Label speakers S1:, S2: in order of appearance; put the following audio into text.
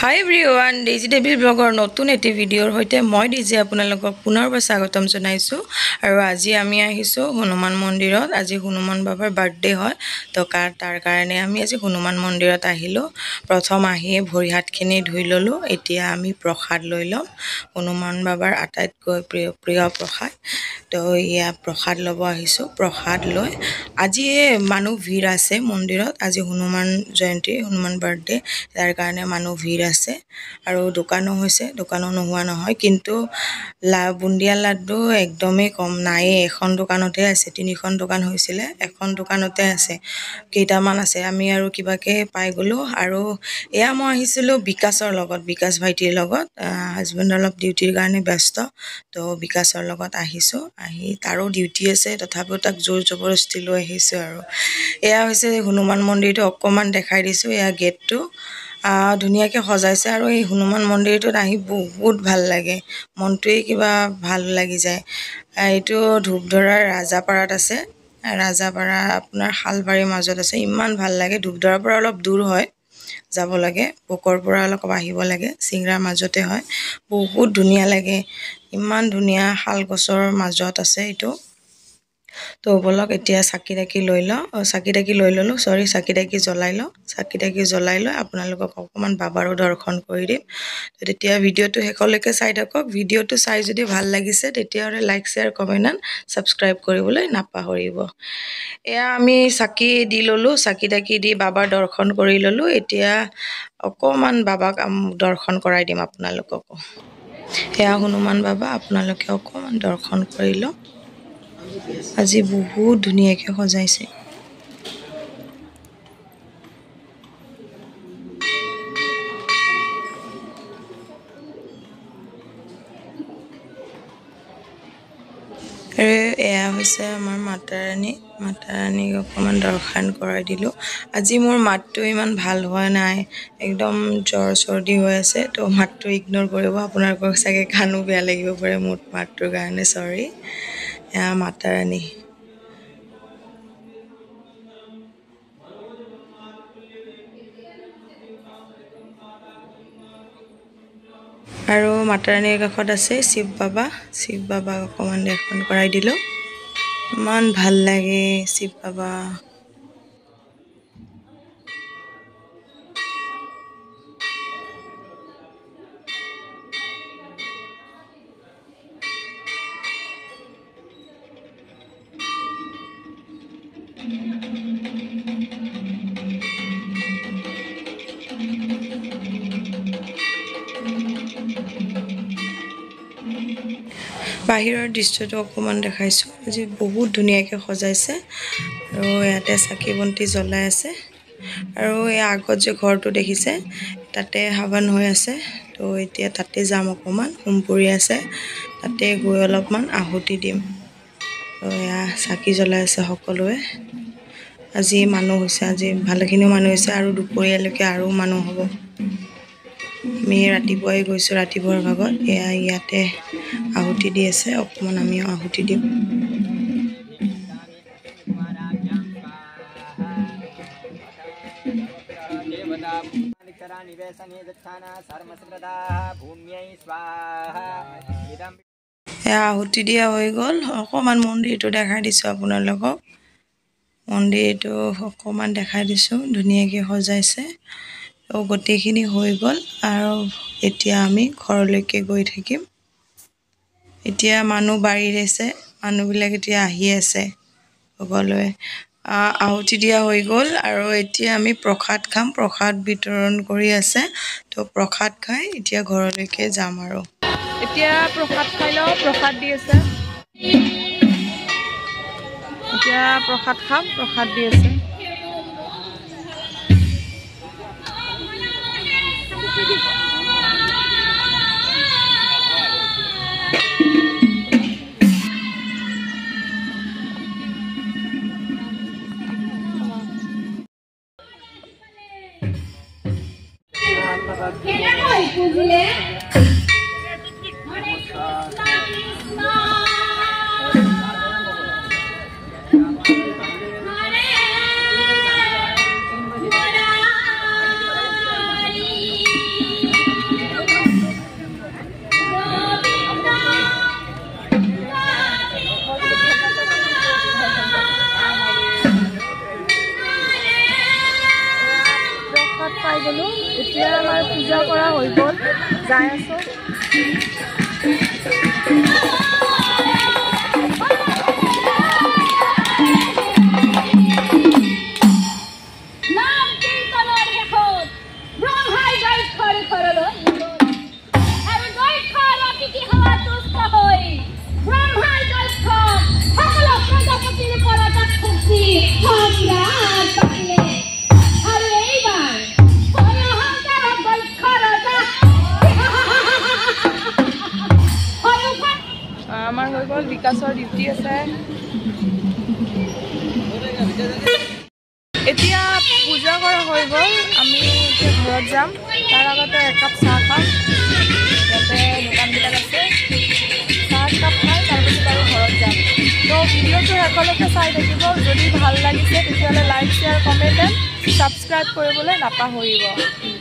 S1: Hi everyone, Daisy Devi blogger নতুন এটি ভিডিওৰ হৈতে মই দিজি আপোনালোকক পুনৰবাৰ স্বাগতম জনাইছো আৰু আজি আমি আহিছো হনুমান মন্দিৰত আজি হনুমান বাবাৰ বাৰ্থডে হয় তো তাৰ কাৰণে আমি আজি হনুমান মন্দিৰত আহিলো প্ৰথম আহি ভৰি হাতখিনি ধুই ললো এতিয়া আমি প্ৰসাদ লৈ লম হনুমান বাবাৰ আটাইতকৈ প্ৰিয় প্ৰসাদ তো ইয়া প্ৰসাদ লব আহিছো প্ৰসাদ লৈ আজি মানুহ ভিৰ আছে মন্দিৰত আজি হনুমান জয়ন্তী হনুমান বাৰ্থডে তাৰ কাৰণে মানুহ ভিৰ আছে আৰু দোকানো হৈছে দোকানো নোহোৱা নহয় কিন্তু বুন্দিয়া লাড্ডু একদমই কম নাই এখন দোকানতে আছে তিনিখন দোকান হৈছিল এখন দোকানতে আছে কেইটামান আছে আমি আৰু কিবাকে পাই গলো আৰু এয়া মই আহিছিল বিকাশৰ লগত বিকাশ ভাইটিৰ লগত হাজবেণ্ড অলপ ডিউটিৰ কাৰণে ব্যস্ত তো বিকাশৰ লগত আহিছো আহি তাৰো ডিউটি আছে তথাপিও তাক জোৰ জবৰদস্তি লৈ আহিছো আৰু এয়া হৈছে হনুমান মন্দিৰটো অকমান দেখাই দিছো এয়া গেটটো ধুনিয়াকে সজাইছে আৰু এই হনুমান মন্দিৰটোত আহি বহুত ভাল লাগে মনটোৱে কিবা ভাল লাগি যায় এইটো ধূপধৰাৰ ৰাজাপাৰাত আছে ৰাজাপাৰা আপোনাৰ হালবাৰীৰ মাজত আছে ইমান ভাল লাগে ধূপধৰাৰ পৰা অলপ দূৰ হয় যাব লাগে পোকৰ পৰা অলপ আহিব লাগে সিংৰাৰ মাজতে হয় বহুত ধুনিয়া লাগে ইমান ধুনিয়া হাল গছৰ মাজত আছে এটো তো বলক এতিয়া সাকিৰাকি লৈ ললো সৰি সাকিৰাকি জ্বলাই লৈ আপোনালোকক অকমান বাবাৰো দৰ্শন কৰি দিম তো তেতিয়া ভিডিওটো হেকলৈকে চাই থাকক ভিডিওটো চাই যদি ভাল লাগিছে তেতিয়াহলে like share comment and subscribe কৰিবলৈ নাপাহৰিব এয়া আমি সাকি দি ললো সাকিৰাকি দি বাবাৰ দৰ্শন কৰি ললো এতিয়া অকমান বাবাক দৰ্শন কৰাই দিম আপোনালোকক এয়া হনুমান বাবা আপোনালোকে অকমান দৰ্শন কৰি লওক আজি বহুত ধুনিয়াকে সজাইছে এয়া হৈছে আমাৰ মাতাৰানী অকমান দৰ্শন কৰাই দিলো আজি মোৰ মাতটো ইমান ভাল হোৱা নাই একদম জ্বৰ চৰ্দি হৈ আছে তো মাতটো ইগনোৰ কৰিব আপোনালোকক চাগে কানো বেয়া লাগিব পাৰে মোৰ মাতটোৰ কাৰণে সৰি এয়া মাতাৰানী আৰু মাতাৰানীৰ কাষত আছে শিৱ বাবা অকমান দৰ্শন কৰাই দিলো ইমান ভাল লাগে শিৱ বাবা বাহিৰৰ দৃশ্যটো অকমান দেখাইছো আজি বহুত ধুনিয়াকে সজাইছে আৰু ইয়াতে চাকি বন্তি জ্বলাই আছে আৰু এই আগত যে ঘৰটো দেখিছে তাতে হাৱন হৈ আছে তো এতিয়া তাতে যাম অকমান হোমপুৰি আছে তাতে গৈ অলপমান আহুতি দিম তো এয়া চাকি জ্বলাই আছে সকলোৱে আজি মানুহ হৈছে আজি ভালেখিনি মানুহ হৈছে আৰু দুপৰীয়ালৈকে আৰু মানুহ হ'ব আমি ৰাতিপুৱাই গৈছো ৰাতিপুৱাৰ ভাগত এয়া ইয়াতে আহুতি দি আছে অকমান আমি আহুতি দিম এয়া আহুতি দিয়া হৈ গ'ল অকমান মন্দিৰটো দেখাই দিছো আপোনালোকক মন্দিৰটো অকমান দেখাই দিছো ধুনিয়াকে সজাইছে তো গোটেইখিনি হৈ গ'ল আৰু এতিয়া আমি ঘৰলৈকে গৈ থাকিম এতিয়া মানুহ বাঢ়ি আছে মানুহবিলাক এতিয়া আহি আছে সকলোৱে আহুতি দিয়া হৈ গ'ল আৰু এতিয়া আমি প্ৰসাদ খাম প্ৰসাদ বিতৰণ কৰি আছে তো প্ৰসাদ খাই এতিয়া ঘৰলৈকে যাম আৰু এতিয়া প্ৰসাদ খাই লও প্ৰসাদ দি আছে এতিয়া প্ৰসাদ খাম প্ৰসাদ দি আছে
S2: এতিয়া আমাৰ পূজা কৰা হৈ গ'ল যাই আছো আমাৰ হৈ গ'ল বিকাশৰ ডিউটি আছে এতিয়া পূজা কৰা হৈ গ'ল আমি এতিয়া ঘৰত যাম তাৰ আগতে একাপ চাহ খাম ইয়াতে দোকানবিলাক আছে চাহ একাপ খাই তাৰপিছত আৰু ঘৰত যাম তো ভিডিঅ'টো শেষলৈকে চাই থাকিব যদি ভাল লাগিছে তেতিয়াহ'লে like share comment and subscribe কৰিবলৈ নাপাহৰিব